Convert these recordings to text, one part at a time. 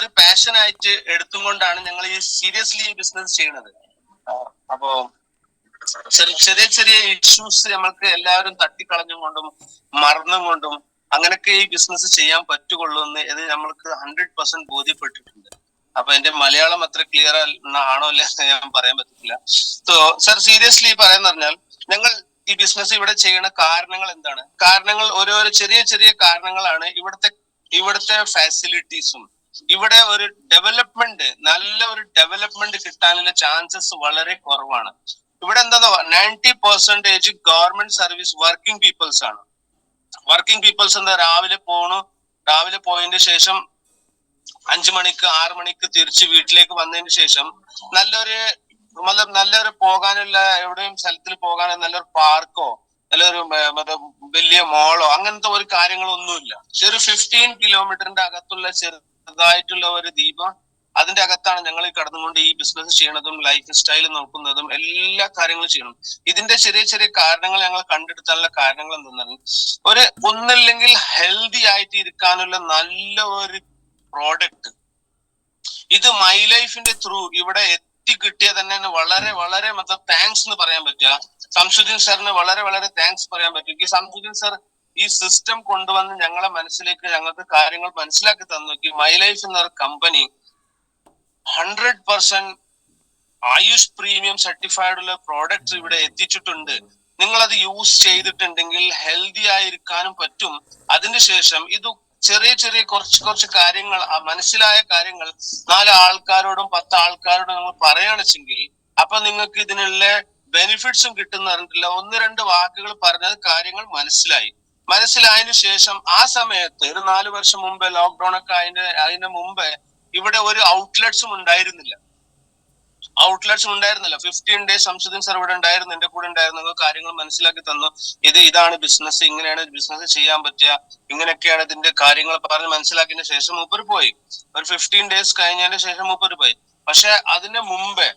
ഒരു പാഷനായിട്ട് എടുത്തും കൊണ്ടാണ് ഞങ്ങൾ ഈ സീരിയസ്ലി ഈ ബിസിനസ് ചെയ്യുന്നത്. അപ്പോ ചെറിയ ചെറിയ ഇഷ്യൂസ് നമ്മൾക്ക് എല്ലാവരും തട്ടിക്കളഞ്ഞും കൊണ്ടും മറന്നും കൊണ്ടും അങ്ങനെയൊക്കെ ഈ ബിസിനസ് ചെയ്യാൻ പറ്റുള്ളൂ എന്ന് ഇത് നമ്മൾക്ക് 100% ബോധ്യപ്പെട്ടിട്ടുണ്ട്. അപ്പൊ എന്റെ മലയാളം അത്ര ക്ലിയർ ആണോ അല്ല ഞാൻ പറയാൻ പറ്റത്തില്ല. സോ സർ സീരിയസ്ലി പറയാന്ന് പറഞ്ഞാൽ ഞങ്ങൾ ഈ ബിസിനസ് ഇവിടെ ചെയ്യുന്ന കാരണങ്ങൾ എന്താണ്? കാരണങ്ങൾ ഓരോരോ ചെറിയ ചെറിയ കാരണങ്ങളാണ്. ഇവിടുത്തെ ഫാസിലിറ്റീസും ഇവിടെ ഒരു ഡെവലപ്മെന്റ്, നല്ല ഒരു ഡെവലപ്മെന്റ് കിട്ടാനുള്ള ചാൻസസ് വളരെ കുറവാണ്. ഇവിടെ എന്താ 90% ഗവൺമെന്റ് സർവീസ് വർക്കിംഗ് പീപ്പിൾസ് ആണ്. വർക്കിംഗ് പീപ്പിൾസ് എന്താ രാവിലെ പോയതിന് ശേഷം 5 മണിക്ക് 6 മണിക്ക് തിരിച്ച് വീട്ടിലേക്ക് വന്നതിന് ശേഷം നല്ലൊരു പോകാനുള്ള എവിടെയും സ്ഥലത്തിൽ പോകാനുള്ള നല്ലൊരു പാർക്കോ നല്ലൊരു വലിയ മോളോ അങ്ങനത്തെ ഒരു കാര്യങ്ങളൊന്നുമില്ല. ഒരു 15 കിലോമീറ്ററിന്റെ അകത്തുള്ള ചെറുതായിട്ടുള്ള ഒരു ദ്വീപം, അതിന്റെ അകത്താണ് ഞങ്ങൾ കടന്നുകൊണ്ട് ഈ ബിസിനസ് ചെയ്യണതും ലൈഫ് സ്റ്റൈൽ നോക്കുന്നതും എല്ലാ കാര്യങ്ങളും ചെയ്യണം. ഇതിന്റെ ചെറിയ ചെറിയ കാരണങ്ങൾ ഞങ്ങൾ കണ്ടെടുത്താനുള്ള കാരണങ്ങൾ എന്തെന്നാണ്, ഒന്നില്ലെങ്കിൽ ഹെൽത്തി ആയിട്ട് ഇരിക്കാനുള്ള നല്ല ഒരു പ്രോഡക്റ്റ്. ഇത് മൈ ലൈഫിന്റെ ത്രൂ ഇവിടെ കിട്ടിയ തന്നെ വളരെ വളരെ താങ്ക്സ് എന്ന് പറയാൻ പറ്റുക. സംസുദ്ദീൻ സാറിന് വളരെ വളരെ താങ്ക്സ് പറയാൻ പറ്റും. ഈ സംസുദ്ദീൻ സാർ ഈ സിസ്റ്റം കൊണ്ടുവന്ന് ഞങ്ങളെ മനസ്സിലേക്ക് ഞങ്ങൾക്ക് കാര്യങ്ങൾ മനസ്സിലാക്കി തന്നു. മൈ ലൈഫ് എന്ന കമ്പനി 100% ആയുഷ് പ്രീമിയം സർട്ടിഫൈഡ് ഉള്ള പ്രോഡക്ട്സ് ഇവിടെ എത്തിച്ചിട്ടുണ്ട്. നിങ്ങൾ അത് യൂസ് ചെയ്തിട്ടുണ്ടെങ്കിൽ ഹെൽത്തി ആയിരിക്കാനും പറ്റും. അതിനുശേഷം ഇത് ചെറിയ ചെറിയ കുറച്ച് കാര്യങ്ങൾ, മനസ്സിലായ കാര്യങ്ങൾ 4 ആൾക്കാരോടും 10 ആൾക്കാരോടും നിങ്ങൾ പറയുകയാണെച്ചെങ്കിൽ അപ്പൊ നിങ്ങൾക്ക് ഇതിനുള്ള ബെനിഫിറ്റ്സും കിട്ടുന്ന പറഞ്ഞിട്ടില്ല. 1-2 വാക്കുകൾ പറഞ്ഞത് കാര്യങ്ങൾ മനസ്സിലായതിനു ശേഷം ആ സമയത്ത് ഒരു 4 വർഷം മുമ്പേ ലോക്ക്ഡൌൺ ഒക്കെ അതിന്റെ മുമ്പേ ഇവിടെ ഒരു ഔട്ട്ലെറ്റ്സും ഉണ്ടായിരുന്നില്ല. 15 ഡേയ്സ് സംസുദ്ദീൻ സർ ഇവിടെ ഉണ്ടായിരുന്നു, എന്റെ കൂടെ ഉണ്ടായിരുന്നു. കാര്യങ്ങൾ മനസ്സിലാക്കി തന്നു. ഇതാണ് ബിസിനസ്, ഇങ്ങനെയാണ് ബിസിനസ് ചെയ്യാൻ പറ്റുക, ഇങ്ങനെയൊക്കെയാണ് ഇതിന്റെ കാര്യങ്ങൾ പറഞ്ഞ് മനസ്സിലാക്കിയതിന് ശേഷം മൂപ്പര് പോയി. ഒരു 15 ഡേയ്സ് കഴിഞ്ഞതിന് ശേഷം മൂപ്പര് പോയി. പക്ഷെ അതിന് മുമ്പേ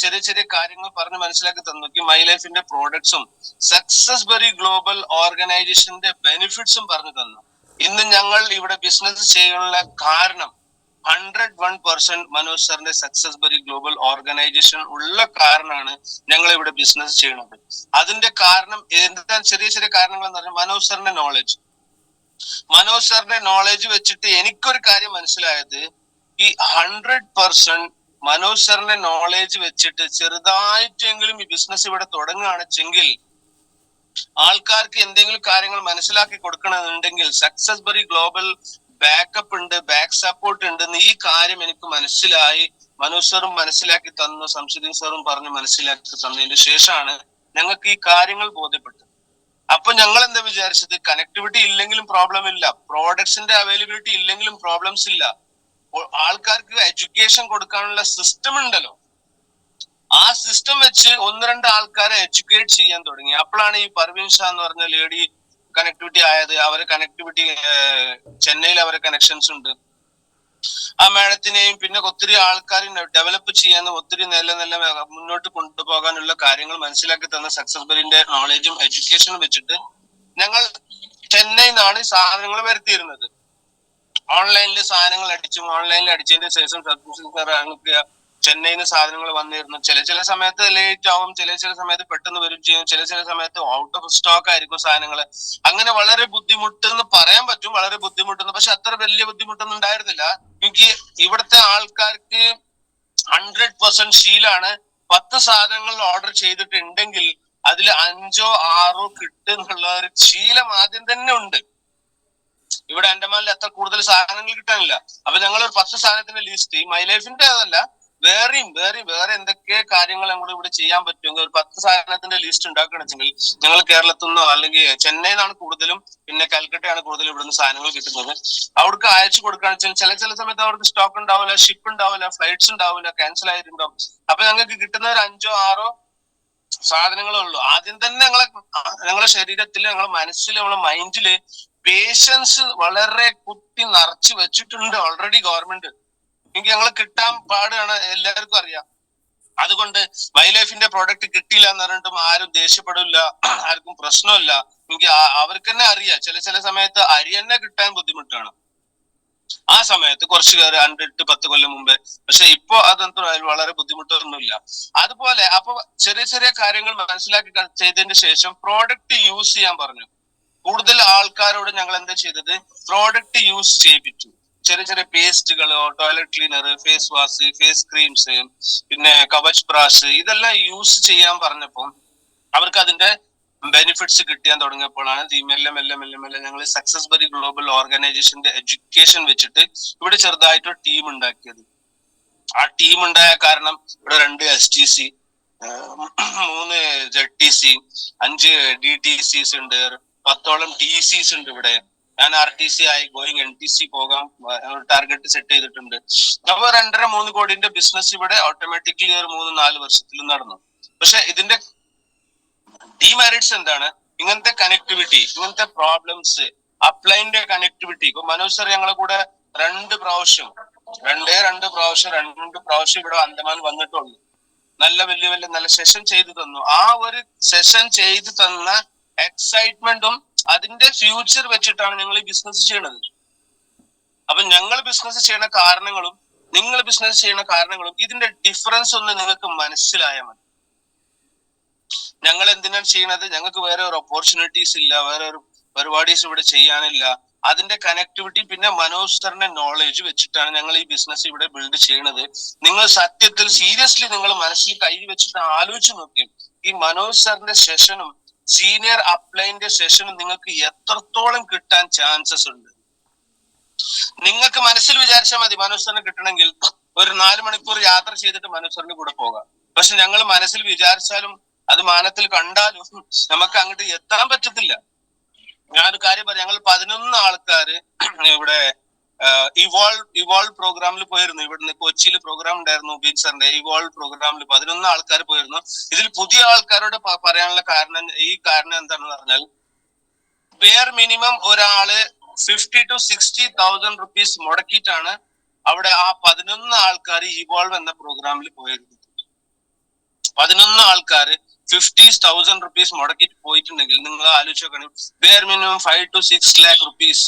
ചെറിയ ചെറിയ കാര്യങ്ങൾ പറഞ്ഞ് മനസ്സിലാക്കി തന്നു. മൈ ലൈഫിന്റെ പ്രോഡക്ട്സും സക്സസ് ബറി ഗ്ലോബൽ ഓർഗനൈസേഷന്റെ ബെനിഫിറ്റ്സും പറഞ്ഞു തന്നു. ഇന്ന് ഞങ്ങൾ ഇവിടെ ബിസിനസ് ചെയ്യാനുള്ള കാരണം 101% മനോജ് സാറിന്റെ സക്സസ് ബറി ഗ്ലോബൽ ഓർഗനൈസേഷൻ ഉള്ള കാരണമാണ് ഞങ്ങൾ ഇവിടെ ബിസിനസ് ചെയ്യുന്നത്. അതിന്റെ കാരണം എന്താ? ചെറിയ ചെറിയ കാരണങ്ങൾ എന്ന് പറഞ്ഞാൽ മനോജ് സാറിന്റെ നോളജ് വെച്ചിട്ട് എനിക്കൊരു കാര്യം മനസ്സിലായത്, ഈ 100% മനോജ് സാറിന്റെ നോളജ് വെച്ചിട്ട് ചെറുതായിട്ടെങ്കിലും ഈ ബിസിനസ് ഇവിടെ തുടങ്ങുകയാണെച്ചെങ്കിൽ ആൾക്കാർക്ക് എന്തെങ്കിലും കാര്യങ്ങൾ മനസ്സിലാക്കി കൊടുക്കണമെന്നുണ്ടെങ്കിൽ സക്സസ് ബറി ഗ്ലോബൽ ബാക്കപ്പ് ഉണ്ട്, ബാക്ക് സപ്പോർട്ട് ഉണ്ട്. ഈ കാര്യം എനിക്ക് മനസ്സിലായി. മനോജ് സാറും മനസ്സിലാക്കി തന്നു, സംസുദ്ദീൻ സാറും പറഞ്ഞ് മനസ്സിലാക്കി തന്നതിന് ശേഷമാണ് ഞങ്ങൾക്ക് ഈ കാര്യങ്ങൾ ബോധ്യപ്പെട്ടത്. അപ്പൊ ഞങ്ങൾ എന്താ വിചാരിച്ചത്, കണക്ടിവിറ്റി ഇല്ലെങ്കിലും പ്രോബ്ലം ഇല്ല, പ്രോഡക്ട്സിന്റെ അവൈലബിലിറ്റി ഇല്ലെങ്കിലും പ്രോബ്ലംസ് ഇല്ല, ആൾക്കാർക്ക് എഡ്യൂക്കേഷൻ കൊടുക്കാനുള്ള സിസ്റ്റം ഉണ്ടല്ലോ, ആ സിസ്റ്റം വെച്ച് 1-2 ആൾക്കാരെ എഡ്യൂക്കേറ്റ് ചെയ്യാൻ തുടങ്ങി. അപ്പോഴാണ് ഈ പർവീൻ ഷാ എന്ന് പറഞ്ഞ ലേഡി കണക്ടിവിറ്റി ആയത്. അവരെ കണക്ടിവിറ്റി ചെന്നൈയിൽ അവരെ കണക്ഷൻസ് ഉണ്ട്. ആ മാഡത്തിനെയും പിന്നെ ഒത്തിരി ആൾക്കാർ ഡെവലപ്പ് ചെയ്യാൻ, ഒത്തിരി നല്ല മുന്നോട്ട് കൊണ്ടുപോകാനുള്ള കാര്യങ്ങൾ മനസ്സിലാക്കി തന്ന സക്സസ് ബറിന്റെ നോളജും എഡ്യൂക്കേഷനും വെച്ചിട്ട് ഞങ്ങൾ ചെന്നൈയിൽ നിന്നാണ് സാധനങ്ങൾ വരുത്തിയിരുന്നത്. ഓൺലൈനിൽ സാധനങ്ങൾ അടിച്ചതിന് ശേഷം ചെന്നൈയിൽ നിന്ന് സാധനങ്ങൾ വന്നിരുന്നു. ചില സമയത്ത് ലേറ്റ് ആവും, ചില സമയത്ത് പെട്ടെന്ന് വരും ചെയ്യും, ചില സമയത്ത് ഔട്ട് ഓഫ് സ്റ്റോക്ക് ആയിരിക്കും സാധനങ്ങൾ. അങ്ങനെ വളരെ ബുദ്ധിമുട്ടെന്ന് പറയാൻ പറ്റും, വളരെ ബുദ്ധിമുട്ടെന്ന്. പക്ഷെ അത്ര വലിയ ബുദ്ധിമുട്ടൊന്നും ഉണ്ടായിരുന്നില്ല. എനിക്ക് ഇവിടുത്തെ ആൾക്കാർക്ക് 100% ശീലാണ്. 10 സാധനങ്ങൾ ഓർഡർ ചെയ്തിട്ടുണ്ടെങ്കിൽ അതിൽ 5ഓ 6ഓ കിട്ടുന്നുള്ള ഒരു ശീലം ആദ്യം തന്നെ ഉണ്ട്. ഇവിടെ അൻഡമാനിൽ അത്ര കൂടുതൽ സാധനങ്ങൾ കിട്ടാനില്ല. അപ്പൊ ഞങ്ങൾ ഒരു 10 സാധനത്തിന്റെ ലിസ്റ്റ്, മൈ ലൈഫിന്റെ അതല്ല, വേറെ എന്തൊക്കെ കാര്യങ്ങൾ നമ്മൾ ഇവിടെ ചെയ്യാൻ പറ്റുമെങ്കിൽ ഒരു 10 സാധനത്തിന്റെ ലിസ്റ്റ് ഉണ്ടാക്കണമെങ്കിൽ ഞങ്ങൾ കേരളത്തിൽ നിന്നോ അല്ലെങ്കിൽ ചെന്നൈയിൽ നിന്നാണ് കൂടുതലും, പിന്നെ കൽക്കട്ടയാണ് കൂടുതലും ഇവിടുന്ന് സാധനങ്ങൾ കിട്ടുന്നത്. അവർക്ക് അയച്ചു കൊടുക്കുകയാണെന്ന് വെച്ചാൽ ചില സമയത്ത് അവർക്ക് സ്റ്റോക്ക് ഉണ്ടാവില്ല, ഷിപ്പ് ഉണ്ടാവില്ല, ഫ്ലൈറ്റ്സ് ഉണ്ടാവില്ല, ക്യാൻസൽ ആയിട്ടുണ്ടാവും. അപ്പൊ ഞങ്ങൾക്ക് കിട്ടുന്ന ഒരു 5ഓ 6ഓ സാധനങ്ങളേ ഉള്ളൂ. ആദ്യം തന്നെ ഞങ്ങളെ ശരീരത്തിൽ, ഞങ്ങളെ മനസ്സിൽ, ഞങ്ങളെ മൈൻഡില് പേഷ്യൻസ് വളരെ കുത്തി നിറച്ച് വെച്ചിട്ടുണ്ട് ഓൾറെഡി ഗവൺമെന്റ്. എനിക്ക് ഞങ്ങൾ കിട്ടാൻ പാടാണ്, എല്ലാവർക്കും അറിയാം. അതുകൊണ്ട് മൈ ലൈഫിന്റെ പ്രോഡക്റ്റ് കിട്ടിയില്ല എന്ന് പറഞ്ഞിട്ടും ആരും ദേഷ്യപ്പെടില്ല, ആർക്കും പ്രശ്നമില്ല. എനിക്ക് അവർക്ക് തന്നെ അറിയാം ചില സമയത്ത് അരി തന്നെ കിട്ടാൻ ബുദ്ധിമുട്ടാണ്. ആ സമയത്ത് കുറച്ച് പേര് 5-10 കൊല്ലം മുമ്പേ. പക്ഷെ ഇപ്പൊ അതെന്തോ വളരെ ബുദ്ധിമുട്ടൊന്നുമില്ല. അതുപോലെ അപ്പൊ ചെറിയ ചെറിയ കാര്യങ്ങൾ മനസ്സിലാക്കി ചെയ്തതിന് ശേഷം പ്രോഡക്റ്റ് യൂസ് ചെയ്യാൻ പറഞ്ഞു. കൂടുതൽ ആൾക്കാരോട് ഞങ്ങൾ എന്താ ചെയ്തത്, പ്രോഡക്റ്റ് യൂസ് ചെയ്യിപ്പിച്ചു. ചെറിയ ചെറിയ പേസ്റ്റുകളോ toilet cleaner, face wash, face creams, പിന്നെ കവച് ബ്രാഷ്, ഇതെല്ലാം യൂസ് ചെയ്യാൻ പറഞ്ഞപ്പോൾ അവർക്ക് അതിന്റെ ബെനിഫിറ്റ്സ് കിട്ടാൻ തുടങ്ങിയപ്പോഴാണ് ഈ മെല്ലെ മെല്ലെ മെല്ലെ മെല്ലെ ഞങ്ങൾ സക്സസ് ബറി ഗ്ലോബൽ ഓർഗനൈസേഷന്റെ എഡ്യൂക്കേഷൻ വെച്ചിട്ട് ഇവിടെ ചെറുതായിട്ട് ടീം ഉണ്ടാക്കിയത്. ആ ടീം ഉണ്ടായ കാരണം ഇവിടെ 2 STC, 3 ZTC, 5 DTCs ഉണ്ട്, 10ഓളം TCs ഉണ്ട് ഇവിടെ. ഞാൻ RTC ആയി ഗോയിങ് NTC പോകാൻ ടാർഗറ്റ് സെറ്റ് ചെയ്തിട്ടുണ്ട്. അപ്പൊ 2.5-3 കോടിന്റെ ബിസിനസ് ഇവിടെ ഓട്ടോമാറ്റിക്കലി ഒരു 3-4 വർഷത്തിൽ നടന്നു. പക്ഷെ ഇതിന്റെ ഡിമെറിറ്റ്സ് എന്താണ്? ഇങ്ങനത്തെ കണക്ടിവിറ്റി, ഇങ്ങനത്തെ പ്രോബ്ലംസ്, അപ്ലൈന്റെ കണക്ടിവിറ്റി. ഇപ്പൊ മനോജ് സർ ഞങ്ങളെ കൂടെ 2 പ്രാവശ്യം ഇവിടെ അന്തമാൻ വന്നിട്ടുള്ളൂ. നല്ല വലിയ നല്ല സെഷൻ ചെയ്തു തന്നു. ആ ഒരു സെഷൻ ചെയ്തു തന്ന എക്സൈറ്റ്മെന്റും അതിന്റെ ഫ്യൂച്ചർ വെച്ചിട്ടാണ് ഞങ്ങൾ ഈ ബിസിനസ് ചെയ്യണത്. അപ്പൊ ഞങ്ങൾ ബിസിനസ് ചെയ്യുന്ന കാരണങ്ങളും നിങ്ങൾ ബിസിനസ് ചെയ്യുന്ന കാരണങ്ങളും ഇതിന്റെ ഡിഫറൻസ് ഒന്ന് നിങ്ങൾക്ക് മനസ്സിലായാൽ മതി. ഞങ്ങൾ എന്തിനാണ് ചെയ്യണത്? ഞങ്ങൾക്ക് വേറെ ഒരു ഓപ്പർച്യൂണിറ്റീസ് ഇല്ല, വേറെ ഒരു പരിപാടീസ് ഇവിടെ ചെയ്യാനില്ല. അതിന്റെ കണക്ടിവിറ്റി പിന്നെ മനോജ് സാറിന്റെ നോളേജ് വെച്ചിട്ടാണ് ഞങ്ങൾ ഈ ബിസിനസ് ഇവിടെ ബിൽഡ് ചെയ്യണത്. നിങ്ങൾ സത്യത്തിൽ സീരിയസ്ലി നിങ്ങൾ മനസ്സിൽ കൈ വെച്ചിട്ട് ആലോചിച്ച് നോക്കി, ഈ മനോജ് സാറിന്റെ സെഷനും സീനിയർ അപ്ലൈന്റെ സെഷനും നിങ്ങൾക്ക് എത്രത്തോളം കിട്ടാൻ ചാൻസസ് ഉണ്ട്. നിങ്ങൾക്ക് മനസ്സിൽ വിചാരിച്ചാൽ മതി മനോജ് സാറിന് കിട്ടണമെങ്കിൽ ഒരു 4 മണിക്കൂർ യാത്ര ചെയ്തിട്ട് മനോജ് സാറിന്റെ കൂടെ പോകാം. പക്ഷെ ഞങ്ങൾ മനസ്സിൽ വിചാരിച്ചാലും അത് മാനത്തിൽ കണ്ടാലും നമുക്ക് അങ്ങോട്ട് എത്താൻ പറ്റത്തില്ല. ഞാനൊരു കാര്യം പറയാം, ഞങ്ങൾ 11 ആൾക്കാര് ഇവിടെ ഇവോൾവ് പ്രോഗ്രാമിൽ പോയിരുന്നു. ഇവിടുന്ന് കൊച്ചിയിൽ പ്രോഗ്രാം ഉണ്ടായിരുന്നു, ബീച്ച് സാറിന്റെ ഇവോൾവ് പ്രോഗ്രാമിൽ 11 ആൾക്കാർ പോയിരുന്നു. ഇതിൽ പുതിയ ആൾക്കാരോട് പറയാനുള്ള കാരണം എന്താണെന്ന് പറഞ്ഞാൽ, ബെയർ മിനിമം ഒരാള് 50,000 to 60,000 റുപ്പീസ് മുടക്കിയിട്ടാണ് അവിടെ ആ 11 ആൾക്കാർ ഇവോൾവ് എന്ന പ്രോഗ്രാമിൽ പോയിരുന്നു. 11 ആൾക്കാര് 50,000 റുപ്പീസ് മുടക്കിയിട്ട് പോയിട്ടുണ്ടെങ്കിൽ നിങ്ങൾ ആലോചിച്ച് നോക്കണം, bare minimum 5 to 6 lakh rupees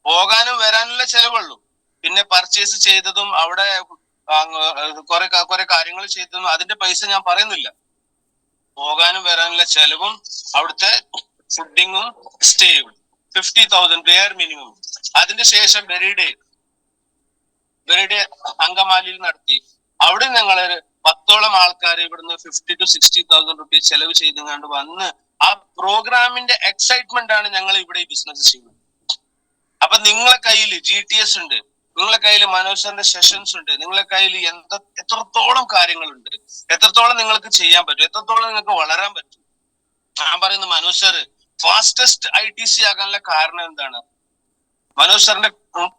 പോകാനും വരാനുള്ള ചെലവുള്ളൂ. പിന്നെ പർച്ചേസ് ചെയ്തതും അവിടെ കുറെ കാര്യങ്ങൾ ചെയ്തതും അതിന്റെ പൈസ ഞാൻ പറയുന്നില്ല. പോകാനും വരാനുള്ള ചെലവും അവിടുത്തെ ഫുഡിങ്ങും സ്റ്റേയും 50,000 ബെയർ മിനിമം. അതിന്റെ ശേഷം ബെറിഡേ അങ്കമാലിയിൽ നടത്തി. അവിടെ ഞങ്ങളൊരു 10ഓളം ആൾക്കാർ ഇവിടുന്ന് 50,000 to 60,000 റുപ്പീസ് ചെലവ് ചെയ്തുകൊണ്ട് വന്ന് ആ പ്രോഗ്രാമിന്റെ എക്സൈറ്റ്മെന്റ് ആണ് ഞങ്ങൾ ഇവിടെ ഈ ബിസിനസ് ചെയ്യുന്നത്. അപ്പൊ നിങ്ങളെ കയ്യിൽ GTS ഉണ്ട്, നിങ്ങളെ കയ്യിൽ മനോജ് സാറിന്റെ സെഷൻസ് ഉണ്ട്, നിങ്ങളെ കയ്യിൽ എത്രത്തോളം കാര്യങ്ങളുണ്ട്, എത്രത്തോളം നിങ്ങൾക്ക് ചെയ്യാൻ പറ്റും, എത്രത്തോളം നിങ്ങൾക്ക് വളരാൻ പറ്റും. ഞാൻ പറയുന്നത് മനോജ് സാർ ഫാസ്റ്റസ്റ്റ് ITC ആകാനുള്ള കാരണം എന്താണ്? മനോജ് സാറിന്റെ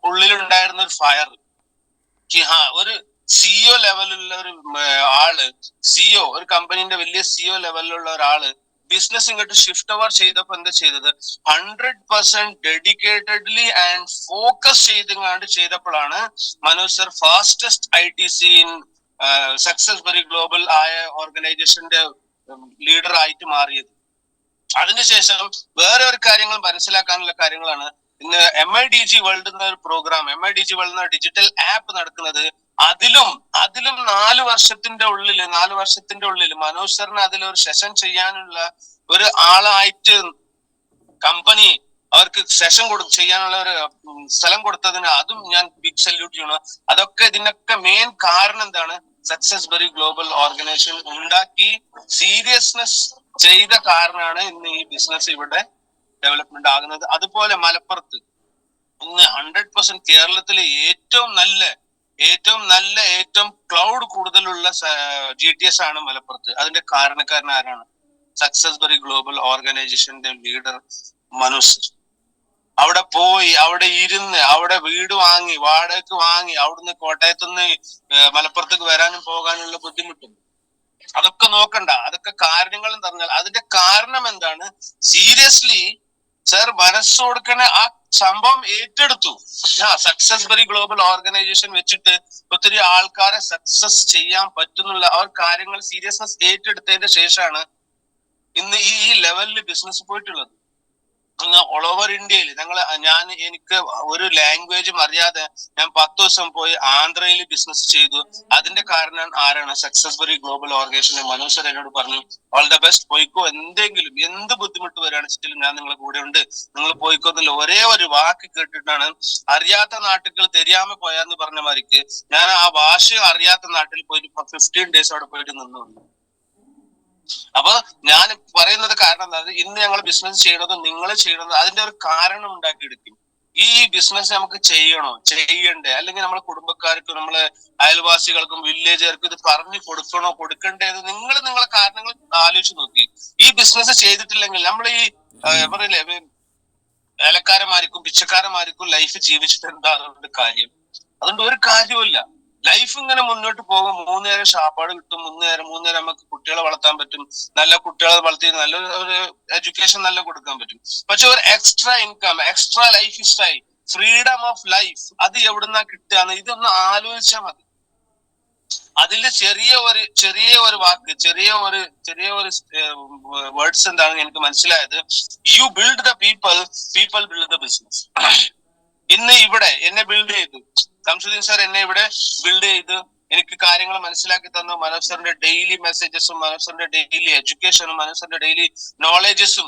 ഉള്ളിലുണ്ടായിരുന്ന ഒരു ഫയർ. ഒരു CEO ലെവലിലുള്ള ഒരു ആള്, ഒരു കമ്പനീന്റെ വലിയ CEO ലെവലിലുള്ള ഒരാള് ബിസിനസ് ഇങ്ങോട്ട് ഷിഫ്റ്റ് ഓവർ ചെയ്തപ്പോ എന്താ ചെയ്തത്? 100% ഡെഡിക്കേറ്റഡ്ലി ആൻഡ് ഫോക്കസ് ചെയ്തപ്പോഴാണ് Manoj sir fastest ITC in success bury global ആയ ഓർഗനൈസേഷന്റെ ലീഡർ ആയിട്ട് മാറിയത്. അതിനുശേഷം വേറെ ഒരു കാര്യങ്ങൾ മനസ്സിലാക്കാനുള്ള കാര്യങ്ങളാണ് ഇന്ന് MIDG വേൾഡ് എന്ന ഒരു പ്രോഗ്രാം, MIDG വേൾഡ് എന്ന ഡിജിറ്റൽ ആപ്പ് നടക്കുന്നത്. അതിലും 4 വർഷത്തിന്റെ ഉള്ളിൽ മനോജ് സാറിന് അതിലൊരു സെഷൻ ചെയ്യാനുള്ള ഒരു ആളായിട്ട് കമ്പനി അവർക്ക് സെഷൻ ചെയ്യാനുള്ള ഒരു സ്ഥലം കൊടുത്തതിന് അതും ഞാൻ ബിഗ് സല്യൂട്ട് ചെയ്യണം. ഇതിനൊക്കെ മെയിൻ കാരണം എന്താണ്? സക്സസ് ബറി ഗ്ലോബൽ ഓർഗനൈസേഷൻ ഉണ്ടാക്കി സീരിയസ്നെസ് ചെയ്ത കാരണമാണ് ഇന്ന് ഈ ബിസിനസ് ഇവിടെ ഡെവലപ്മെന്റ് ആകുന്നത്. അതുപോലെ മലപ്പുറത്ത് ഇന്ന് 100% കേരളത്തിലെ ഏറ്റവും ക്ലൗഡ് കൂടുതലുള്ള GTS ആണ് മലപ്പുറത്ത്. അതിന്റെ കാരണക്കാരൻ ആരാണ്? സക്സസ് ബറി ഗ്ലോബൽ ഓർഗനൈസേഷന്റെ ലീഡർ മനോജ്. അവിടെ പോയി, അവിടെ ഇരുന്ന്, അവിടെ വീട് വാങ്ങി, വാടകയ്ക്ക് വാങ്ങി, അവിടുന്ന് കോട്ടയത്തുനിന്ന് മലപ്പുറത്തേക്ക് വരാനും പോകാനുള്ള ബുദ്ധിമുട്ടും അതൊക്കെ നോക്കണ്ട. അതൊക്കെ കാരണങ്ങൾ എന്ന് പറഞ്ഞാൽ അതിന്റെ കാരണം എന്താണ്? സീരിയസ്ലി സർ മനസ്സ് കൊടുക്കണ ആ സംഭവം ഏറ്റെടുത്തു. സക്സസ് ബറി ഗ്ലോബൽ ഓർഗനൈസേഷൻ വെച്ചിട്ട് ഒത്തിരി ആൾക്കാരെ സക്സസ് ചെയ്യാൻ പറ്റുന്നുള്ള ആ കാര്യങ്ങൾ സീരിയസ്നെസ് ഏറ്റെടുത്തതിന്റെ ശേഷമാണ് ഇന്ന് ഈ ലെവലിൽ ബിസിനസ് പോയിട്ടുള്ളത്. ഓൾ ഓവർ ഇന്ത്യയിൽ എനിക്ക് ഒരു ലാംഗ്വേജും അറിയാതെ ഞാൻ 10 ദിവസം പോയി ആന്ധ്രയിൽ ബിസിനസ് ചെയ്തു. അതിന്റെ കാരണം ആരാണ്? സക്സസ്ബറി ഗ്ലോബൽ ഓർഗനൈസേഷൻ മനോജ് സർ എന്നോട് പറഞ്ഞു, ഓൾ ദ ബെസ്റ്റ്, പോയിക്കോ, എന്തെങ്കിലും എന്ത് ബുദ്ധിമുട്ട് വരികയാണെങ്കിലും ഞാൻ നിങ്ങളെ കൂടെ ഉണ്ട്, നിങ്ങൾ പോയിക്കോ എന്നുള്ള ഒരേ ഒരു വാക്ക് കേട്ടിട്ടാണ് അറിയാത്ത നാട്ടുകൾ തെരിയാമ പോയാന്ന് പറഞ്ഞ മാതിരിക്ക് ഞാൻ ആ ഭാഷ അറിയാത്ത നാട്ടിൽ പോയിട്ട് 15 days അവിടെ പോയിട്ട് നിന്നു. അപ്പൊ ഞാൻ പറയുന്നത് കാരണം എന്താ, ഇന്ന് ഞങ്ങൾ ബിസിനസ് ചെയ്യണതും നിങ്ങൾ ചെയ്യണതും അതിന്റെ ഒരു കാരണം ഉണ്ടാക്കിയെടുക്കും. ഈ ബിസിനസ് നമുക്ക് ചെയ്യണ്ടേ, അല്ലെങ്കിൽ നമ്മളെ കുടുംബക്കാർക്കും നമ്മളെ അയൽവാസികൾക്കും വില്ലേജുകാർക്കും ഇത് പറഞ്ഞു കൊടുക്കണോ കൊടുക്കണ്ടേന്ന് നിങ്ങളെ കാരണങ്ങൾ ആലോചിച്ച് നോക്കി. ഈ ബിസിനസ് ചെയ്തിട്ടില്ലെങ്കിൽ നമ്മൾ ഈ പറയില്ലേ വേലക്കാരന്മാർക്കും പിച്ചക്കാരന്മാർക്കും ലൈഫ് ജീവിച്ചിട്ട് എന്താ അതുകൊണ്ട് കാര്യം? അതുകൊണ്ട് ഒരു കാര്യമില്ല. ലൈഫ് ഇങ്ങനെ മുന്നോട്ട് പോകും. 3 നേരം ഷാപ്പാട് കിട്ടും, 3 നേരം നമുക്ക് കുട്ടികളെ വളർത്താൻ പറ്റും, നല്ല കുട്ടികളെ വളർത്തി നല്ല ഒരു എഡ്യൂക്കേഷൻ നല്ല കൊടുക്കാൻ പറ്റും. പക്ഷെ ഒരു extra income, extra life style, freedom of life അത് എവിടുന്നാ കിട്ടുകയെന്ന് ഇതൊന്ന് ആലോചിച്ചാൽ മതി. അതിൽ ചെറിയ ഒരു വാക്ക്, ചെറിയ ഒരു വേർഡ്സ് എന്താണെന്ന് എനിക്ക് മനസ്സിലായത്, you build the people, people build the business. ഇന്ന് ഇവിടെ എന്നെ ബിൽഡ് ചെയ്തു, ശംസുദ്ദീൻ സാർ എന്നെ ഇവിടെ ബിൽഡ് ചെയ്ത് എനിക്ക് കാര്യങ്ങൾ മനസ്സിലാക്കി തന്നു. മനോജ് സാറിന്റെ ഡെയിലി മെസ്സേജസും മനോജ് സാറിന്റെ ഡെയിലി എഡ്യൂക്കേഷനും മനോജ് സാറിന്റെ ഡെയിലി നോളജസും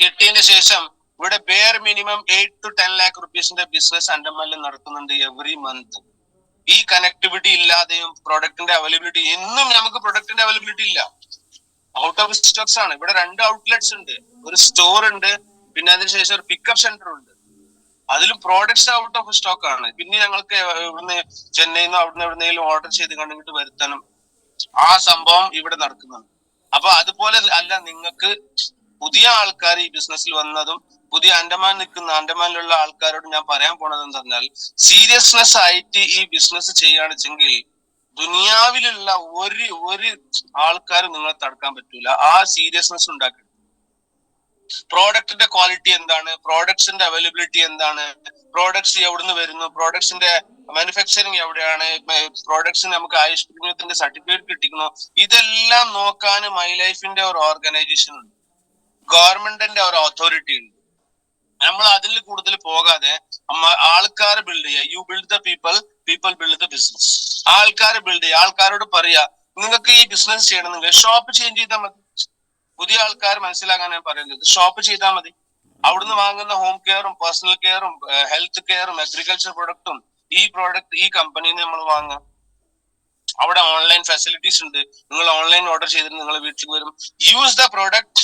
കിട്ടിയതിന് ശേഷം ഇവിടെ bare minimum 8 to 10 lakh rupees business അണ്ടമാനിൽ നടത്തുന്നുണ്ട് എവറി മന്ത്. ഈ കണക്ടിവിറ്റി ഇല്ലാതെയും പ്രൊഡക്റ്റിന്റെ അവൈലബിലിറ്റി, ഇന്നും നമുക്ക് പ്രൊഡക്റ്റിന്റെ അവൈലബിലിറ്റി ഇല്ല, ഔട്ട് ഓഫ് സ്റ്റോക്സ് ആണ്. ഇവിടെ 2 ഔട്ട്ലെറ്റ്സ് ഉണ്ട്, ഒരു സ്റ്റോർ ഉണ്ട്, പിന്നെ അതിനുശേഷം ഒരു പിക്കപ്പ് സെന്റർ ഉണ്ട്. അതിലും പ്രോഡക്ട്സ് ഔട്ട് ഓഫ് സ്റ്റോക്ക് ആണ്. പിന്നെ ഞങ്ങൾക്ക് ഇവിടുന്ന് ചെന്നൈയിൽ നിന്ന് അവിടുന്ന് എവിടുന്നെങ്കിലും ഓർഡർ ചെയ്ത് കണ്ടിട്ട് വരുത്തണം, ആ സംഭവം ഇവിടെ നടക്കുന്നുണ്ട്. അപ്പൊ അതുപോലെ അല്ല, നിങ്ങൾക്ക് പുതിയ ആൾക്കാർ ഈ ബിസിനസ്സിൽ വന്നതും പുതിയ ആൻഡമാനിലുള്ള ആൾക്കാരോട് ഞാൻ പറയാൻ പോണത് എന്ന് പറഞ്ഞാൽ, സീരിയസ്നെസ് ആയിട്ട് ഈ ബിസിനസ് ചെയ്യുകയാണെന്നുവെച്ചെങ്കിൽ ദുനിയാവിലുള്ള ഒരു ആൾക്കാരും നിങ്ങളെ തടുക്കാൻ പറ്റൂല. ആ സീരിയസ്നെസ് ഉണ്ടാക്കി പ്രോഡക്റ്റിന്റെ ക്വാളിറ്റി എന്താണ്, പ്രോഡക്ട്സിന്റെ അവൈലബിലിറ്റി എന്താണ്, പ്രോഡക്ട്സ് എവിടുന്ന് വരുന്നു, പ്രോഡക്ട്സിന്റെ മാനുഫാക്ചറിങ് എവിടെയാണ്, പ്രോഡക്ട്സിന് നമുക്ക് ആയുഷ്മാനത്തിന്റെ സർട്ടിഫിക്കറ്റ് കിട്ടിക്കണോ, ഇതെല്ലാം നോക്കാൻ മൈ ലൈഫിന്റെ ഒരു ഓർഗനൈസേഷൻ ഉണ്ട്, ഗവൺമെന്റിന്റെ ഒരു അതോറിറ്റി ഉണ്ട്. നമ്മൾ അതിൽ കൂടുതൽ പോകാതെ ആൾക്കാർ ബിൽഡ് ചെയ്യുക. You build the people, people build the business. ആൾക്കാർ ബിൽഡ് ചെയ്യുക. ആൾക്കാരോട് പറയാ, നിങ്ങൾക്ക് ഈ ബിസിനസ് ചെയ്യണമെങ്കിൽ ഷോപ്പ് ചേഞ്ച് ചെയ്താൽ മതി. പുതിയ ആൾക്കാർ മനസ്സിലാക്കാൻ ഞാൻ പറയുന്നത്, ഷോപ്പ് ചെയ്താൽ മതി. അവിടുന്ന് വാങ്ങുന്ന ഹോം കെയറും പേഴ്സണൽ കെയറും ഹെൽത്ത് കെയറും അഗ്രികൾച്ചർ പ്രൊഡക്റ്റും ഈ കമ്പനിയിൽ നിന്ന് നമ്മൾ വാങ്ങാം. അവിടെ ഓൺലൈൻ ഫെസിലിറ്റീസ് ഉണ്ട്. നിങ്ങൾ ഓൺലൈൻ ഓർഡർ ചെയ്തിട്ട് നിങ്ങൾ വീട്ടിൽ വരും. Use the product,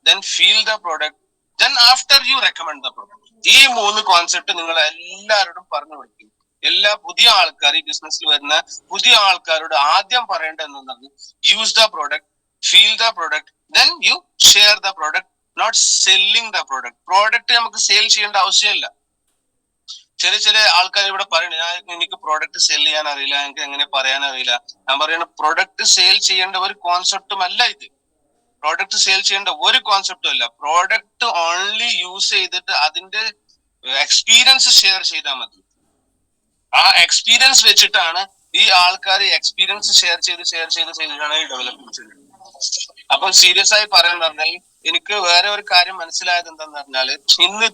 then feel the product, then after you recommend the product. ഈ 3 കോൺസെപ്റ്റ് നിങ്ങൾ എല്ലാവരോടും പറഞ്ഞു കൊടുക്കും. എല്ലാ പുതിയ ആൾക്കാർ, ഈ ബിസിനസ്സിൽ വരുന്ന പുതിയ ആൾക്കാരോട് ആദ്യം പറയേണ്ടത് എന്താണ്? Use the product, feel the product, then you share the product, not selling the product. Product നമുക്ക് സെയിൽ ചെയ്യേണ്ട ആവശ്യമില്ല. ചില ആൾക്കാർ ഇവിടെ പറയണേ, എനിക്ക് പ്രോഡക്റ്റ് സെയിൽ ചെയ്യാൻ അറിയില്ല, എനിക്ക് എങ്ങനെ പറയാൻ അറിയില്ല. ഞാൻ പറയണ, പ്രൊഡക്റ്റ് സെയിൽ ചെയ്യേണ്ട ഒരു കോൺസെപ്റ്റും അല്ല ഇത്. പ്രോഡക്റ്റ് സെയിൽ ചെയ്യേണ്ട ഒരു കോൺസെപ്റ്റും അല്ല. പ്രോഡക്റ്റ് ഓൺലി യൂസ് ചെയ്തിട്ട് അതിന്റെ എക്സ്പീരിയൻസ് ഷെയർ ചെയ്താൽ മതി. ആ എക്സ്പീരിയൻസ് വെച്ചിട്ടാണ് ഈ ആൾക്കാർ എക്സ്പീരിയൻസ് ഷെയർ ചെയ്തിട്ടാണ് ഈ ഡെവലപ്മെന്റ് ചെയ്യുന്നത്. അപ്പൊ സീരിയസ് ആയി പറയാൻ പറഞ്ഞാൽ, എനിക്ക് വേറെ ഒരു കാര്യം മനസ്സിലായത് എന്താന്ന് പറഞ്ഞാല്, ഇന്ന്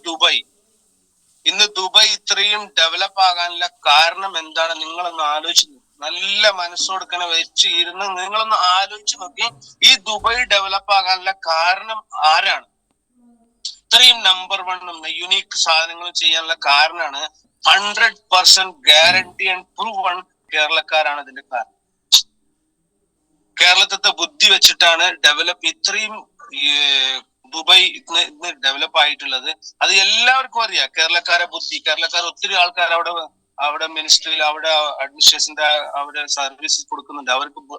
ദുബായ് ഇത്രയും ഡെവലപ്പ് ആകാനുള്ള കാരണം എന്താണ്? നിങ്ങളൊന്ന് ആലോചിച്ച്, നല്ല മനസ്സോടുക്കനെ വെച്ച് ഇരുന്ന് നിങ്ങളൊന്ന് ആലോചിച്ച് നോക്കി, ഈ ദുബായ് ഡെവലപ്പ് ആകാനുള്ള കാരണം ആരാണ്? ഇത്രയും നമ്പർ 1 യുണീക്ക് സാധനങ്ങൾ ചെയ്യാനുള്ള കാരണമാണ് 100% ഗ്യാരണ്ടി ആൻഡ് പ്രൂവൺ കേരളക്കാരാണ് ഇതിന്റെ കാരണം. കേരളത്തിലത്തെ ബുദ്ധി വെച്ചിട്ടാണ് ഇത്രയും ദുബായ് ഇന്ന് ഡെവലപ്പ് ആയിട്ടുള്ളത്. അത് എല്ലാവർക്കും അറിയാം. കേരളക്കാരെ ബുദ്ധി, കേരളക്കാർ ഒത്തിരി ആൾക്കാർ അവിടെ മിനിസ്ട്രിയിൽ, അവിടെ അഡ്മിനിസ്ട്രേഷന്റെ അവിടെ സർവീസ് കൊടുക്കുന്നുണ്ട്.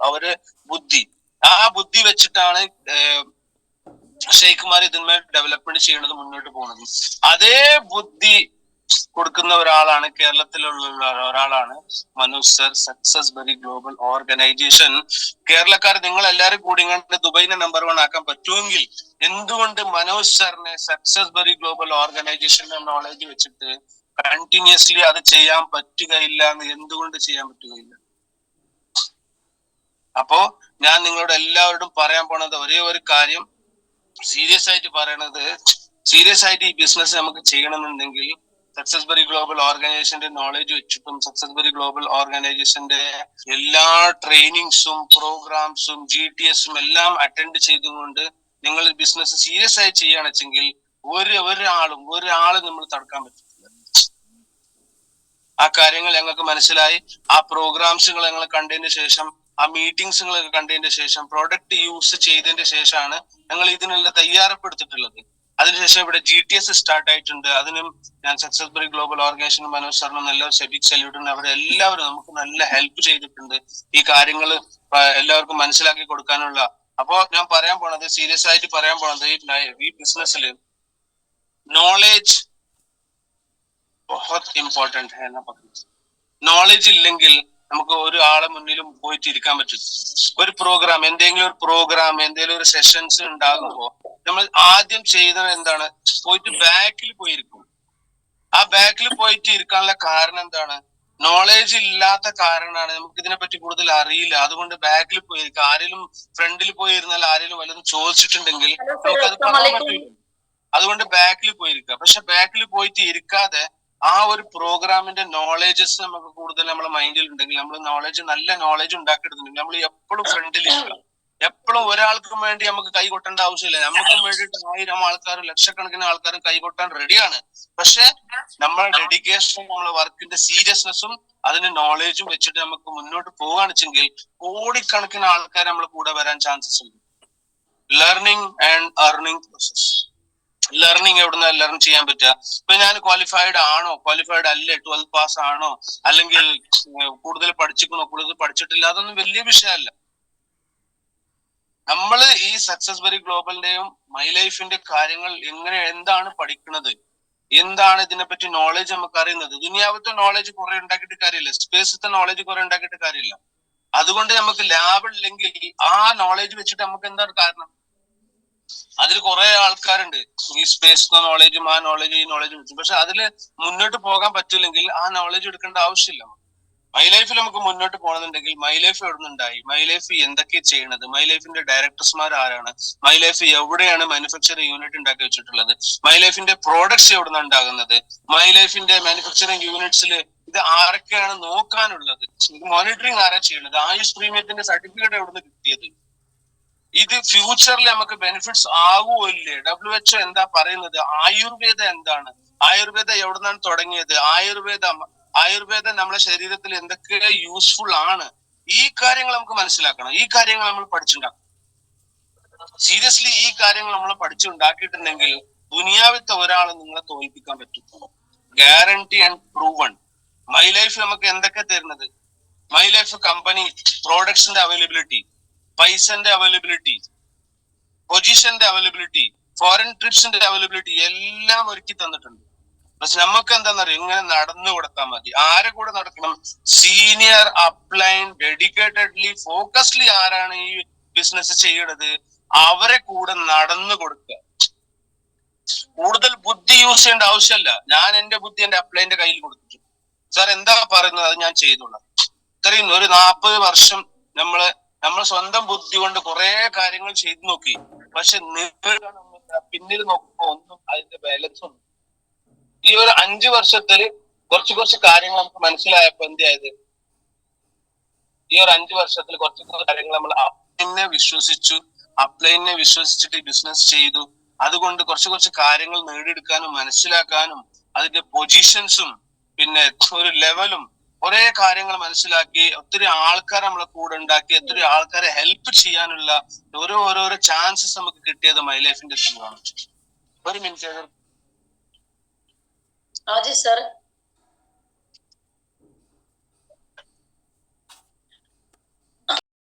അവര് ബുദ്ധി, ആ ബുദ്ധി വെച്ചിട്ടാണ് ഷെയ്ഖുമാർ ഇതിന്മേൽ ഡെവലപ്മെന്റ് ചെയ്യുന്നത്, മുന്നോട്ട് പോകുന്നത്. അതേ ബുദ്ധി കൊടുക്കുന്ന ഒരാളാണ്, കേരളത്തിലുള്ള ഒരാളാണ് മനോജ് സർ, സക്സസ്ബറി ഗ്ലോബൽ ഓർഗനൈസേഷൻ. കേരളക്കാർ നിങ്ങൾ എല്ലാവരും കൂടി കണ്ട് ദുബൈനെ നമ്പർ 1 ആക്കാൻ പറ്റുമെങ്കിൽ എന്തുകൊണ്ട് മനോജ് സാറിനെ സക്സസ്ബറി ഗ്ലോബൽ ഓർഗനൈസേഷന്റെ നോളജ് വെച്ചിട്ട് കണ്ടിന്യൂസ്ലി അത് ചെയ്യാൻ പറ്റുകയില്ല എന്ന് എന്തുകൊണ്ട് ചെയ്യാൻ പറ്റുകയില്ല? അപ്പോ ഞാൻ നിങ്ങളോട് എല്ലാവരോടും പറയാൻ പോണത് ഒരേ ഒരു കാര്യം, സീരിയസ് ആയിട്ട് പറയണത്, സീരിയസ് ആയിട്ട് ഈ ബിസിനസ് നമുക്ക് ചെയ്യണമെന്നുണ്ടെങ്കിൽ സക്സസ്ബറി ഗ്ലോബൽ ഓർഗനൈസേഷന്റെ നോളജ് വെച്ചിട്ടും സക്സസ്ബറി ഗ്ലോബൽ ഓർഗനൈസേഷന്റെ എല്ലാ ട്രെയിനിങ്സും പ്രോഗ്രാംസും GTSും എല്ലാം അറ്റൻഡ് ചെയ്തുകൊണ്ട് നിങ്ങൾ ബിസിനസ് സീരിയസ് ആയി ചെയ്യുകയാണെച്ചെങ്കിൽ ഒരാളും നമ്മൾ തടുക്കാൻ പറ്റില്ല. ആ കാര്യങ്ങൾ ഞങ്ങൾക്ക് മനസ്സിലായി. ആ പ്രോഗ്രാംസുകൾ ഞങ്ങൾ കണ്ടതിന് ശേഷം, ആ മീറ്റിംഗ്സുകളൊക്കെ കണ്ടതിന് ശേഷം, പ്രോഡക്റ്റ് യൂസ് ചെയ്തതിന്റെ ശേഷമാണ് ഞങ്ങൾ ഇതിനെല്ലാം തയ്യാറെടുത്തിട്ടുള്ളത്. അതിനുശേഷം ഇവിടെ GTS സ്റ്റാർട്ട് ആയിട്ടുണ്ട്. അതിനും ഞാൻ സക്സസ്ബറി ഗ്ലോബൽ ഓർഗനൈസേഷൻ മനോജ് സാറിനും നല്ല ബിഗ് സല്യൂട്ടുണ്ട്. അവരെ എല്ലാവരും നമുക്ക് നല്ല ഹെൽപ്പ് ചെയ്തിട്ടുണ്ട് ഈ കാര്യങ്ങൾ എല്ലാവർക്കും മനസ്സിലാക്കി കൊടുക്കാനുള്ള. അപ്പോ ഞാൻ പറയാൻ പോണത്, സീരിയസ് ആയിട്ട് പറയാൻ പോണത്, ഈ ബിസിനസ്സിൽ നോളേജ് बहुत इम्पोर्टेंट है ना. നോളേജ് ഇല്ലെങ്കിൽ നമുക്ക് ഒരാളെ മുന്നിലും പോയിട്ട് ഇരിക്കാൻ പറ്റില്ല. ഒരു പ്രോഗ്രാം, എന്തെങ്കിലും ഒരു സെഷൻസ് ഉണ്ടാകുമ്പോൾ നമ്മൾ ആദ്യം ചെയ്യുന്നത് എന്താണ്? പോയിട്ട് ബാക്കിൽ പോയിരിക്കും. ആ ബാക്കിൽ പോയിട്ട് ഇരിക്കാനുള്ള കാരണം എന്താണ്? നോളേജ് ഇല്ലാത്ത കാരണമാണ്. നമുക്ക് ഇതിനെ പറ്റി കൂടുതൽ അറിയില്ല. അതുകൊണ്ട് ബാക്കിൽ പോയിരിക്കും. ആരെങ്കിലും ഫ്രണ്ടിൽ പോയിരുന്നാൽ ആരെങ്കിലും വല്ലതും ചോദിച്ചിട്ടുണ്ടെങ്കിൽ നമുക്കത് പറയാൻ പറ്റില്ല. അതുകൊണ്ട് ബാക്കിൽ പോയിരിക്കുക. പക്ഷെ ബാക്കിൽ പോയിട്ട് ഇരിക്കാതെ ആ ഒരു പ്രോഗ്രാമിന്റെ നോളേജസ് നമുക്ക് കൂടുതൽ നമ്മുടെ മൈൻഡിൽ ഉണ്ടെങ്കിൽ, നമ്മൾ നല്ല നോളേജ് ഉണ്ടാക്കിയെടുക്കുന്നുണ്ടെങ്കിൽ നമ്മൾ എപ്പോഴും ഫ്രണ്ടിൽ ഇരിക്കണം. എപ്പോഴും ഒരാൾക്കും വേണ്ടി നമുക്ക് കൈകൊട്ടേണ്ട ആവശ്യമില്ല. നമുക്കും വേണ്ടിയിട്ട് 1000 ആൾക്കാരും ലക്ഷക്കണക്കിന് ആൾക്കാരും കൈകൊട്ടാൻ റെഡിയാണ്. പക്ഷെ നമ്മുടെ ഡെഡിക്കേഷനും നമ്മുടെ വർക്കിന്റെ സീരിയസ്നെസ്സും അതിന്റെ നോളേജും വെച്ചിട്ട് നമുക്ക് മുന്നോട്ട് പോവുകയാണെച്ചെങ്കിൽ കോടിക്കണക്കിന് ആൾക്കാർ നമ്മുടെ കൂടെ വരാൻ ചാൻസസ് ഉണ്ട്. Learning and earning process. Learning എവിടുന്ന ലേൺ ചെയ്യാൻ പറ്റുക? ഇപ്പൊ ഞാൻ ക്വാളിഫൈഡ് ആണോ, ക്വാളിഫൈഡ് അല്ലേ, 12th പാസ് ആണോ, അല്ലെങ്കിൽ കൂടുതൽ പഠിച്ചിക്കണോ, കൂടുതൽ പഠിച്ചിട്ടില്ല, അതൊന്നും വലിയ വിഷയമല്ല. നമ്മൾ ഈ സക്സസ്ബറി ഗ്ലോബലിന്റെയും മൈ ലൈഫിന്റെ കാര്യങ്ങൾ എന്താണ് പഠിക്കുന്നത്, എന്താണ് ഇതിനെപ്പറ്റി നോളേജ് നമുക്ക് അറിയുന്നത്. ദുനിയാവത്തെ നോളേജ് കുറെ ഉണ്ടാക്കിയിട്ട് കാര്യമില്ല, സ്പേസത്തെ നോളേജ് കുറെ ഉണ്ടാക്കിയിട്ട് കാര്യമില്ല. അതുകൊണ്ട് നമുക്ക് ലാഭമില്ലെങ്കിൽ ആ നോളേജ് വെച്ചിട്ട് നമുക്ക് എന്താണ് കാരണം? അതിൽ കുറെ ആൾക്കാരുണ്ട് ഈ സ്പേസ് നോളേജും ആ നോളേജ് ഈ നോളേജും വെച്ചു. പക്ഷെ അതിൽ മുന്നോട്ട് പോകാൻ പറ്റില്ലെങ്കിൽ ആ നോളേജ് എടുക്കേണ്ട ആവശ്യമില്ല. മൈ ലൈഫിൽ നമുക്ക് മുന്നോട്ട് പോകണമെന്നുണ്ടെങ്കിൽ മൈ ലൈഫ് എവിടെ നിന്നുണ്ടായി, മൈ ലൈഫ് എന്തൊക്കെ ചെയ്യണത്, മൈ ലൈഫിന്റെ ഡയറക്ടർമാർ ആരാണ്, മൈ ലൈഫ് എവിടെയാണ് മാനുഫാക്ചറിംഗ് യൂണിറ്റ് ഉണ്ടാക്കി വെച്ചിട്ടുള്ളത്, മൈ ലൈഫിന്റെ പ്രോഡക്ട്സ് എവിടെ നിന്നാണ് ഉണ്ടാകുന്നത്, മൈ ലൈഫിന്റെ മാനുഫാക്ചറിംഗ് യൂണിറ്റ്സിൽ ഇത് ആരൊക്കെയാണ് നോക്കാനുള്ളത്, ഇത് മോണിറ്ററിംഗ് ആരാ ചെയ്യുന്നത്, ആയുഷ് പ്രീമിയത്തിന്റെ സർട്ടിഫിക്കറ്റ് എവിടെ നിന്ന് കിട്ടിയത്, ഇത് ഫ്യൂച്ചറിൽ നമുക്ക് ബെനിഫിറ്റ്സ് ആവുമോ ഇല്ലേ, WHO എന്താ പറയുന്നത്, ആയുർവേദ എന്താണ്, ആയുർവേദ എവിടെ നിന്നാണ് തുടങ്ങിയത്, ആയുർവേദം നമ്മുടെ ശരീരത്തിൽ എന്തൊക്കെ യൂസ്ഫുൾ ആണ്, ഈ കാര്യങ്ങൾ നമുക്ക് മനസ്സിലാക്കണം. ഈ കാര്യങ്ങൾ നമ്മൾ പഠിച്ചുണ്ടാക്കണം. സീരിയസ്ലി ഈ കാര്യങ്ങൾ നമ്മൾ പഠിച്ചുണ്ടാക്കിയിട്ടുണ്ടെങ്കിൽ ദുനിയാവിത്തെ ഒരാളെ നിങ്ങളെ തോൽപ്പിക്കാൻ പറ്റും. Guarantee and proven. My life നമുക്ക് എന്തൊക്കെ തരുന്നത്? മൈ ലൈഫ് കമ്പനി പ്രോഡക്ട്സിന്റെ അവൈലബിലിറ്റി, പൈസന്റെ അവൈലബിലിറ്റി, പൊസിഷന്റെ അവൈലബിലിറ്റി, ഫോറിൻ ട്രിപ്സിന്റെ അവൈലബിലിറ്റി എല്ലാം ഒരുക്കി തന്നിട്ടുണ്ട്. പക്ഷെ നമുക്ക് എന്താണെന്നറിയാം, ഇങ്ങനെ നടന്നു കൊടുത്താൽ മതി. ആരെ കൂടെ നടക്കണം? സീനിയർ അപ്ലൈൻ ഡെഡിക്കേറ്റഡ്ലി ഫോക്കസ്ഡ്ലി ആരാണ് ഈ ബിസിനസ് ചെയ്യണത് അവരെ കൂടെ നടന്നു കൊടുക്കുക. കൂടുതൽ ബുദ്ധി യൂസ് ചെയ്യേണ്ട ആവശ്യമല്ല. ഞാൻ എന്റെ ബുദ്ധി എന്റെ അപ്ലൈന്റെ കയ്യിൽ കൊടുത്തിട്ടുണ്ട്. സാർ എന്താ പറയുന്നത് അത് ഞാൻ ചെയ്തോളാം. ഇത്രയും ഒരു 40 വർഷം നമ്മൾ സ്വന്തം ബുദ്ധി കൊണ്ട് കുറെ കാര്യങ്ങൾ ചെയ്തു നോക്കി. പക്ഷെ പിന്നീട് നോക്കുമ്പോ ഒന്നും അതിന്റെ ബാലൻസ് ഒന്നും. ഈ ഒരു 5 വർഷത്തിൽ കുറച്ച് കാര്യങ്ങൾ നമുക്ക് മനസ്സിലായപ്പോ എന്തായത്, ഈ ഒരു 5 വർഷത്തിൽ കുറച്ച് കാര്യങ്ങൾ നമ്മൾ അപ്ലൈനെ വിശ്വസിച്ചിട്ട് ബിസിനസ് ചെയ്തു. അതുകൊണ്ട് കുറച്ച് കാര്യങ്ങൾ നേടിയെടുക്കാനും മനസ്സിലാക്കാനും അതിന്റെ പൊസിഷൻസും പിന്നെ ഒരു ലെവലും കുറെ കാര്യങ്ങൾ മനസ്സിലാക്കി ഒത്തിരി ആൾക്കാരെ നമ്മളെ കൂടെ ഉണ്ടാക്കി ഒത്തിരി ആൾക്കാരെ ഹെൽപ്പ് ചെയ്യാനുള്ള ഓരോരോ ചാൻസസ് നമുക്ക് കിട്ടിയത് മൈ ലൈഫിന്റെ ത്രൂ ആണ്. ഒരു മിനിറ്റ്. हाँ जी सर।